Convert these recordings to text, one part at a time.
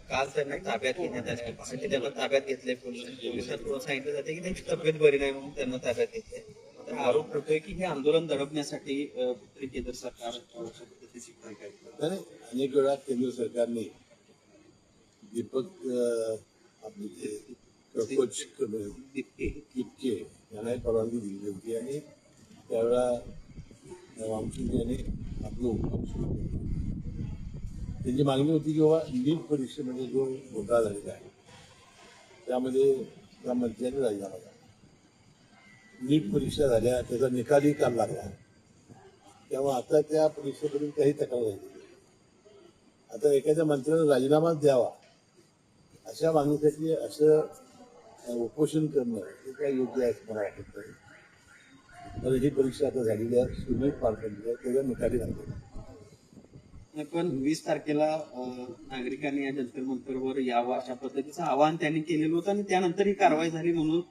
काल त्यांना ताब्यात घेण्यात आले. पहाटे त्यांना ताब्यात घेतले. पोलिसांकडून सांगितलं जाते की त्यांची तब्येत बरी नाही म्हणून त्यांना ताब्यात घेतले. तर आरोप होतोय की हे आंदोलन दडपण्यासाठी केंद्र सरकार पद्धतीची भूमिका घेतली. अनेक वेळा केंद्र सरकारने दीपक आपले किटके यांना परवानगी दिली होती आणि त्यावेळेला वामचंद यांनी आपलं उपक्रम सुरू केलं. त्यांची मागणी होती की बाबा नीट परीक्षेमध्ये जो घोटाळा झालेला आहे त्यामध्ये त्या मंत्र्यांनी राजीनामा दिला. नीट परीक्षा झाल्या, त्याचा निकालही काल लागला. तेव्हा आता त्या परीक्षेकडून काही तक्रार झाली. आता एखाद्या मंत्र्यानं राजीनामाच द्यावा अशा मागणीसाठी असं उपोषण करणं हे काय योग्य आहे असं मला वाटत नाही. तर ही परीक्षा आता झालेली आहे, सुनील पार पडली आहे, त्याचा निकाली लागले. पण 20 तारखेला नागरिकांनी या जंतर मंतरवर यावं अशा पद्धतीचं आवाहन त्यांनी केलेलं होतं आणि त्यानंतर ही कारवाई झाली म्हणून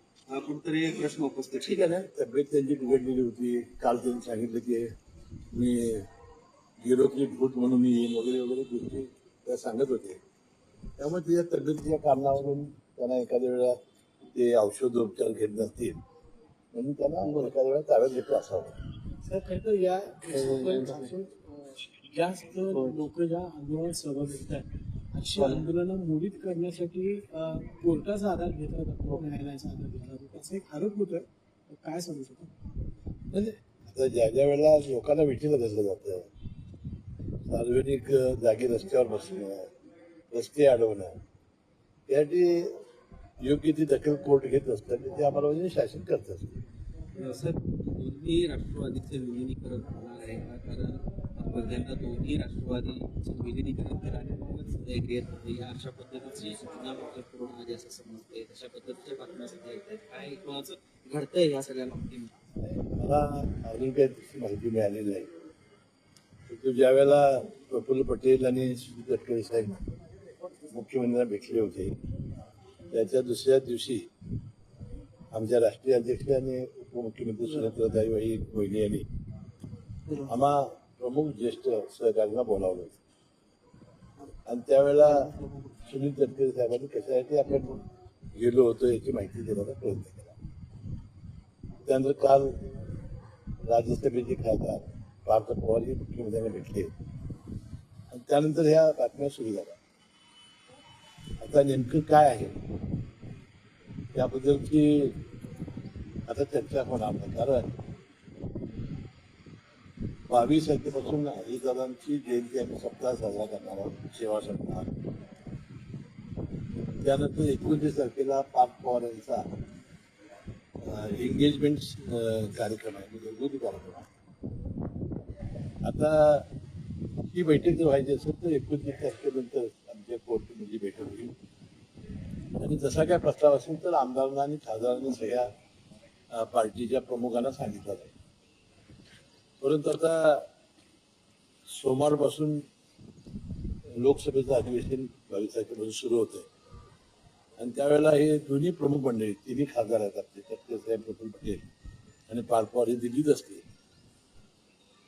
कुठेतरी प्रश्न उपस्थित. ठीक आहे ना, तब्येत त्यांची बिघडलेली होती. काल त्यांनी सांगितलं की मी गेलो की भूत म्हणून येईन वगैरे वगैरे गोष्टी त्या सांगत होते. त्यामुळे तिच्या तब्येतीच्या कारणावरून त्यांना एखाद्या वेळा ते औषधोपचार घेत नसतील म्हणून त्यांना एखाद्या वेळा ताब्यात घेतलं असावं. सर खरं तर या जास्त लोक ज्या आंदोलनात सहभागी होत आहेत अशी आंदोलनं मोडीत करण्यासाठी कोर्टाचा आधार घेतला जातो, न्यायालयाचा आधार घेतला जातो असा एक आरोप होतोय. काय सांगू शकतो? म्हणजे आता ज्या ज्या वेळेला लोकांना विठीला धरलं जातं, सार्वजनिक जागी रस्त्यावर बसणं, रस्ते अडवणं, त्यासाठी योग्य ती दखल कोर्ट घेत असतात. ते आम्हाला म्हणजे शासन करत असते. सर, दोन्ही राष्ट्रवादीचे विलिनीकरण होणार आहे का? कारण पहिल्यांदा दोन्ही राष्ट्रवादीचं विलिनीकरण करायला या अशा पद्धतीची सूचना करून आली असं समजते. तशा पद्धतीच्या बातम्या सध्या येत आहेत. काय कोणाचं घडतंय या सगळ्या बाबतीत? मला अजून काही तशी माहिती मिळालेली नाही. तो ज्या वेळेला प्रफुल्ल पटेल आणि सुनील तटकरे साहेब मुख्यमंत्र्यांना भेटले होते त्याच्या दुसऱ्या दिवशी आमच्या राष्ट्रीय अध्यक्ष आणि उपमुख्यमंत्री सुनेत्राताई मोहिनी यांनी आम्हा प्रमुख ज्येष्ठ सहकार्यांना बोलावलं होतं आणि त्यावेळेला सुनील तटकरे साहेबांनी कशासाठी आपण गेलो होतो याची माहिती देण्याचा प्रयत्न केला. त्यानंतर काल राज्यसभेचे खासदार पार्थ पवार हे मुख्यमंत्र्यांना भेटले आणि त्यानंतर ह्या बातम्या सुरू झाल्या. आता नेमकं काय आहे त्याबद्दलची आता चर्चा होणार नाही. कारण 22 तारखेपासून अजितदादांची जयंती आम्ही सप्ताह साजरा करणार आहोत, सेवा सप्ताह. त्यानंतर 29 तारखेला पार्थ पवार यांचा एंगेजमेंट कार्यक्रम आहे, म्हणजे घरगुती कार्यक्रम आहे. आता ही बैठक जर व्हायची असेल तर 29 तारखेनंतर आमच्या कोर्टमध्ये बैठक होईल आणि जसा काय प्रस्ताव असेल तर आमदारांना आणि खासदारांना सगळ्या पार्टीच्या प्रमुखांना सांगितलं जाईल. परंतु आता सोमवारपासून लोकसभेचं अधिवेशन 22 तारखेपासून सुरू होत आहे आणि त्यावेळेला हे दोन्ही प्रमुख मंडळी तिन्ही खासदार आहेत आपले तटकरे साहेब, प्रफुल्ल पटेल आणि पार्थ पवार हे दिल्लीत असतील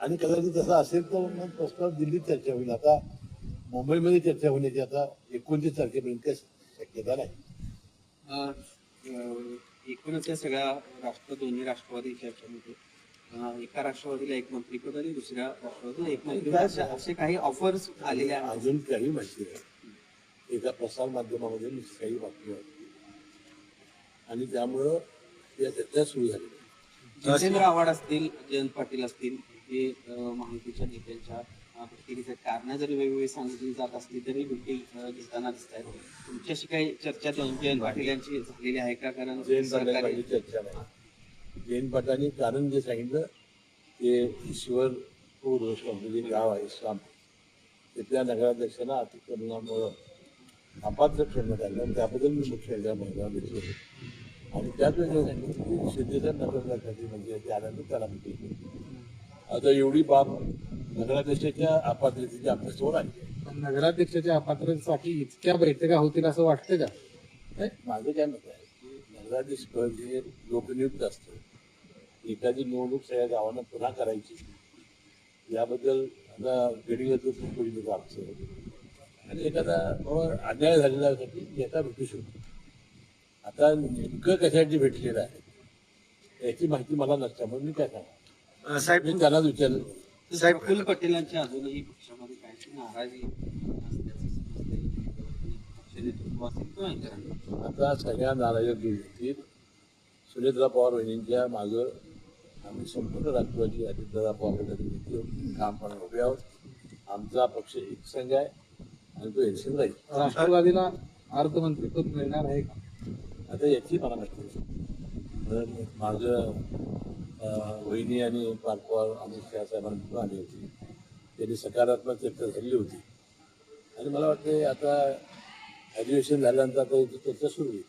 आणि कदाचित तसं असेल तर मग प्रस्ताव दिल्लीत चर्चा होईल. आता मुंबईमध्ये चर्चा होण्याची आता 29 तारखेपर्यंत काही शक्यता नाही. एकूणच या सगळ्या दोन्ही राष्ट्रवादी चर्चेमध्ये एका राष्ट्रवादीला एक मंत्रीपद आणि दुसऱ्या राष्ट्रवादीला एक मंत्रीपद असे काही ऑफर्स आलेले आहेत. अजून काही माहिती नाही. एका प्रसार माध्यमामध्ये काही बातमी होती आणि त्यामुळं या चर्चा सुरू झाली. जितेंद्र आव्हाड असतील, जयंत पाटील असतील, हे महायुतीच्या नेत्यांच्या भेटीचे कारण जरी वेगवेगळी सांगितली जात असली तरी भेटी घेताना दिसत आहेत. तुमच्याशी काही चर्चा जयंत पाटील यांची झालेली आहे का? कारण जयंत पाटलांची चर्चा नाही. जयंत पाटलांनी कारण जे सांगितलं ते ईश्वरपूर जे गाव आहे इस्लाम तिथल्या नगराध्यक्षांना अतिक्रमणामुळं अपात्र ठरण्यात आलं आणि त्याबद्दल मी मुख्यमंत्र्या महिला भेटलो आणि त्याच वेळेला सांगितलं की सिद्धेश्वर नगराध्यक्षाची म्हणजे त्यानंतर त्याला भेटली. आता एवढी बाब नगराध्यक्षाच्या अपात्रतेची आपल्यासमोर आहे. नगराध्यक्षाच्या अपात्रतेसाठी इतक्या बैठका होतील असं वाटतं का? माझं काय मत आहे की नगराध्यक्ष पद हे लोकनियुक्त असतं एखादी निवडणूक सगळ्या गावांना पुन्हा करायची याबद्दल आता गडिंगचं खूप आमचं आणि एखादा बाबा अन्याय झालेला नेता भेटू शकतो. आता नेमकं कशासाठी भेटलेलं आहे याची माहिती मला नसल्यामुळे मी काय सांगा साहेब मी त्यांनाच विचारलं. साहेब प्रफुल्ल पटेलांच्या अजूनही पक्षामध्ये काहीतरी नाराजी असल्याचं समजतंय. पक्ष नेतृत्व असेल किंवा इतरांना. आता सगळ्या नाराज दूर होतील. सुनेत्रा पवार वहिनींच्या मागं आम्ही संपूर्ण राष्ट्रवादी अजितदादा पवार गटाचे काम करणार उभे आहोत. आमचा पक्ष एकसंघ आहे आणि तो एकसंघ राहील. राष्ट्रवादीला अर्थमंत्रीपद मिळणार आहे का? आता याची मला माहिती नाही. माझं वहिनी आणि पारपवार अमित शहा साहेबांना आली होती. त्यांनी सकारात्मक चर्चा झाली होती आणि मला वाटतं आता अधिवेशन झाल्यानंतर आता याची चर्चा सुरू होईल.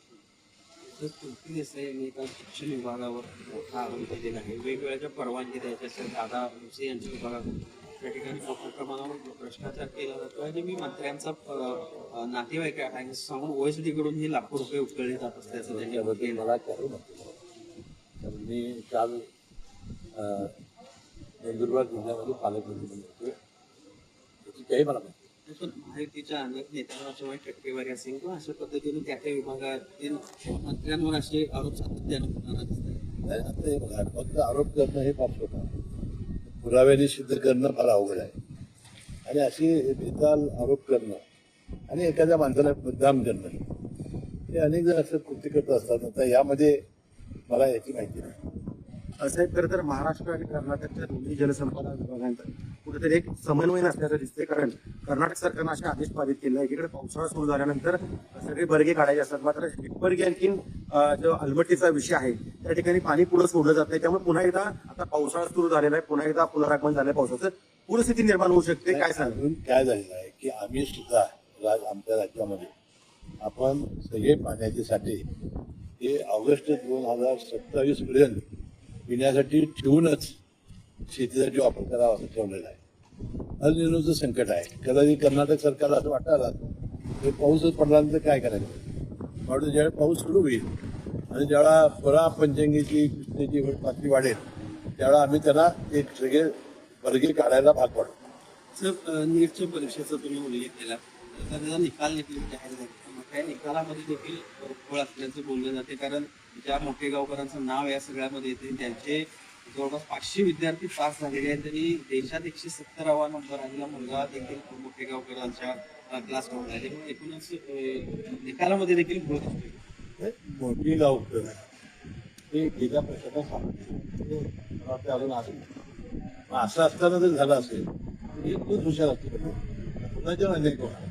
तर कीर्ती देसाई यांनी एका शिक्षण विभागावर मोठा आरोप केलेला आहे. वेगवेगळ्या परवानगी द्यायच्या असेल दादा भुसे यांच्या विभागातून त्या ठिकाणी मोठ्या प्रमाणावर भ्रष्टाचार केला जातो आणि मी मंत्र्यांचा नातेवाईक आहे सांगून OSD कडून हे लाखो रुपये उकळले जात असल्याचं त्यांनी त्याबद्दल केलं. मला करू नको. तर मी काल नंदुरबार जिल्ह्यामध्ये पालकमंत्री म्हणून होतो. त्याची काही मला माहिती पण महायुतीच्या अनेक नेत्यांवर जेव्हा टक्केवारी असेल किंवा अशा पद्धतीने त्या त्या विभागातील मंत्र्यांवर असे आरोप सातत्याने होताना दिसतात. नाही. आता हे बघा, फक्त आरोप करणं हे फार सोपं आहे. पुराव्याने सिद्ध करणं फार अवघड आहे आणि अशी बेताल आरोप करणं आणि एखाद्या माणसाला बदनाम करणं हे अनेक जण असं कृती करत असतात. आता यामध्ये मला याची माहिती नाही. साहेब खरं तर महाराष्ट्र आणि कर्नाटकच्या दोन्ही जलसंपदा विभागांचा कुठेतरी एक समन्वय नसल्याचं दिसते. कारण कर्नाटक सरकारनं असे आदेश पारित केले एकीकडे पावसाळा सुरू झाल्यानंतर सगळे बर्गे काढायचे असतात, मात्र हिप्परगे आणखीन जो अलमट्टीचा विषय आहे त्या ठिकाणी पाणी पुढे सोडलं जात नाही. त्यामुळे पुन्हा एकदा आता पावसाळा सुरू झालेला आहे, पुन्हा एकदा पुनरागमन झालंय पावसाचं, पूरस्थिती निर्माण होऊ शकते. काय सांगा? अजून काय झालेलं आहे की आम्ही सुद्धा आमच्या राज्यामध्ये आपण सगळे पाण्याचे साठे हे ऑगस्ट 2027 पर्यंत पिण्यासाठी ठेवूनच शेतीसाठी वापर करावा असं ठेवलेलं आहे. अनिर्णीचं संकट आहे. कदाचित कर्नाटक सरकारला असं वाटायला की पाऊसच पडल्यानंतर काय करायचं. म्हणून ज्यावेळी पाऊस सुरू होईल आणि ज्यावेळा पुन्हा पंचंगीची कृष्णेची पातळी वाढेल त्यावेळा आम्ही त्यांना एक सगळे बर्गे काढायला भाग पाडू. सर नीटच्या परीक्षेचा तुम्ही उल्लेख केला तर त्याचा निकाल देखील जाहीर झाला. मग त्या निकालामध्ये देखील फळ असल्याचं बोललं जाते कारण ज्या मोठेगावकरांचं नाव या सगळ्यामध्ये येते त्यांचे जवळपास 500 विद्यार्थी पास झालेले आहेत. तरी देशात 170वा नंबर आलेला मुलगा देखील मोठेगावकरांच्या क्लासमध्ये आहे. त्यामुळे एकूणच निकालामध्ये देखील फळ असते. मोठी गाव ते गेल्या प्रश्नाचा सांगतो अजून असं असताना जर झालं असेल तर खूप हुशार असते पुन्हा जेव्हा अनेक होणार